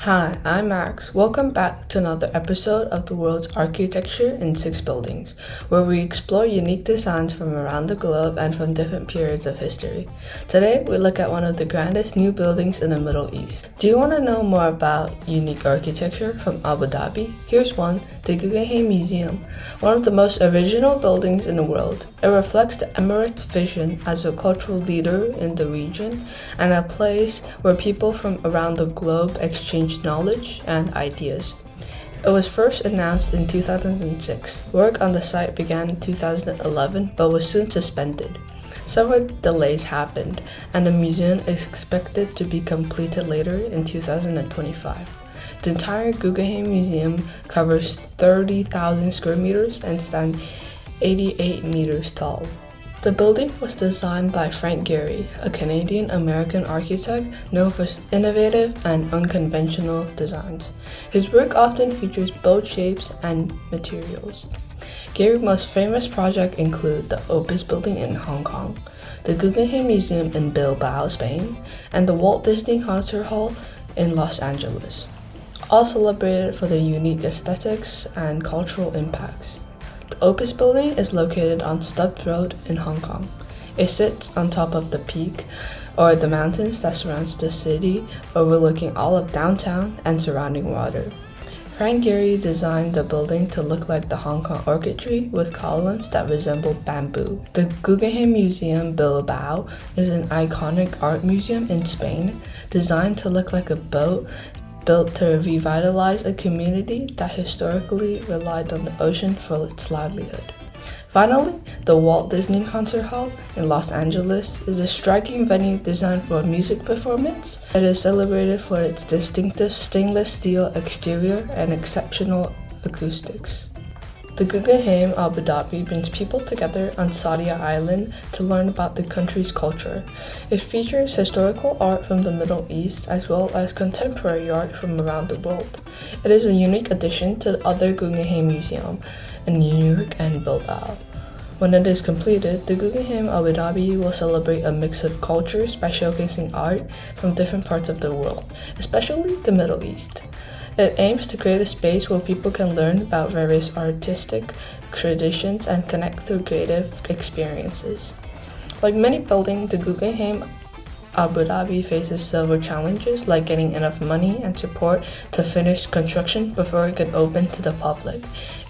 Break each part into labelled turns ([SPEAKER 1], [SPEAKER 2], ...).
[SPEAKER 1] Hi, I'm Max. Welcome back to another episode of the world's architecture in 6 buildings, where we explore unique designs from around the globe and from different periods of history. Today, we look at one of the grandest new buildings in the Middle East. Do you want to know more about unique architecture from Abu Dhabi? Here's one, the Guggenheim Museum, one of the most original buildings in the world. It reflects the Emirates' vision as a cultural leader in the region and a place where people from around the globe exchange knowledge and ideas. It was first announced in 2006. Work on the site began in 2011 but was soon suspended. Several delays happened, and the museum is expected to be completed later in 2025. The entire Guggenheim Museum covers 30,000 square meters and stands 88 meters tall. The building was designed by Frank Gehry, a Canadian-American architect known for his innovative and unconventional designs. His work often features bold shapes and materials. Gehry's most famous projects include the Opus Building in Hong Kong, the Guggenheim Museum in Bilbao, Spain, and the Walt Disney Concert Hall in Los Angeles, all celebrated for their unique aesthetics and cultural impacts. The Opus Building is located on Stubbs Road in Hong Kong. It sits on top of the peak, or the mountains that surrounds the city, overlooking all of downtown and surrounding water. Frank Gehry designed the building to look like the Hong Kong orchid tree with columns that resemble bamboo. The Guggenheim Museum Bilbao is an iconic art museum in Spain, designed to look like a boat built to revitalize a community that historically relied on the ocean for its livelihood. Finally, the Walt Disney Concert Hall in Los Angeles is a striking venue designed for a music performance. It is celebrated for its distinctive stainless steel exterior and exceptional acoustics. The Guggenheim Abu Dhabi brings people together on Sadia Island to learn about the country's culture. It features historical art from the Middle East as well as contemporary art from around the world. It is a unique addition to the other Guggenheim Museum in New York and Bilbao. When it is completed, the Guggenheim Abu Dhabi will celebrate a mix of cultures by showcasing art from different parts of the world, especially the Middle East. It aims to create a space where people can learn about various artistic traditions and connect through creative experiences. Like many buildings, the Guggenheim Abu Dhabi faces several challenges, like getting enough money and support to finish construction before it can open to the public.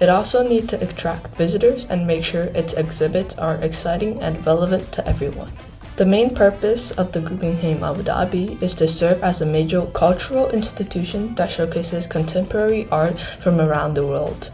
[SPEAKER 1] It also needs to attract visitors and make sure its exhibits are exciting and relevant to everyone. The main purpose of the Guggenheim Abu Dhabi is to serve as a major cultural institution that showcases contemporary art from around the world.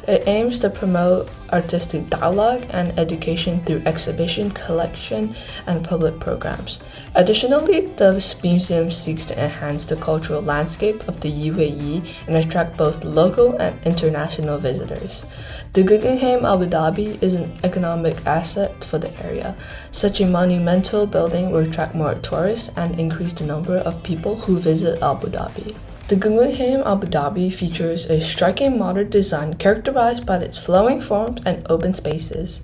[SPEAKER 1] It aims to promote artistic dialogue and education through exhibition, collection, and public programs. Additionally, the museum seeks to enhance the cultural landscape of the UAE and attract both local and international visitors. The Guggenheim Abu Dhabi is an economic asset for the area. Such a monumental building will attract more tourists and increase the number of people who visit Abu Dhabi. The Guggenheim Abu Dhabi features a striking modern design characterized by its flowing forms and open spaces.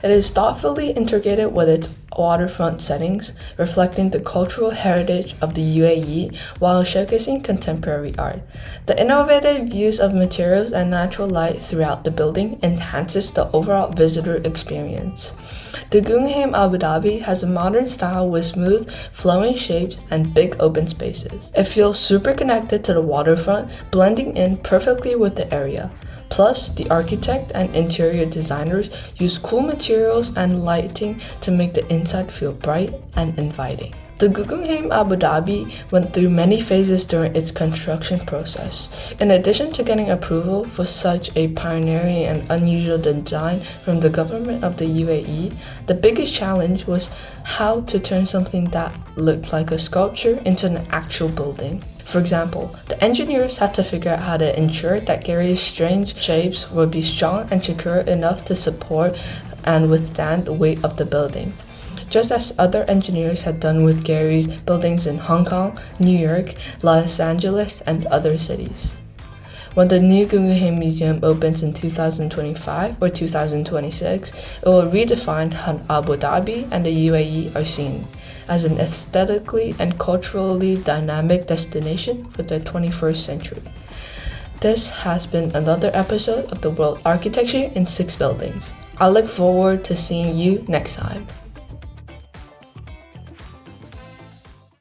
[SPEAKER 1] It is thoughtfully integrated with its waterfront settings, reflecting the cultural heritage of the UAE while showcasing contemporary art. The innovative use of materials and natural light throughout the building enhances the overall visitor experience. The Guggenheim Abu Dhabi has a modern style with smooth, flowing shapes and big open spaces. It feels super connected to the waterfront, blending in perfectly with the area. Plus, the architect and interior designers use cool materials and lighting to make the inside feel bright and inviting. The Guggenheim Abu Dhabi went through many phases during its construction process. In addition to getting approval for such a pioneering and unusual design from the government of the UAE, the biggest challenge was how to turn something that looked like a sculpture into an actual building. For example, the engineers had to figure out how to ensure that Gehry's strange shapes would be strong and secure enough to support and withstand the weight of the building, just as other engineers had done with Gehry's buildings in Hong Kong, New York, Los Angeles, and other cities. When the new Guggenheim Museum opens in 2025 or 2026, it will redefine how Abu Dhabi and the UAE are seen as an aesthetically and culturally dynamic destination for the 21st century. This has been another episode of the World Architecture in 6 Buildings. I look forward to seeing you next time.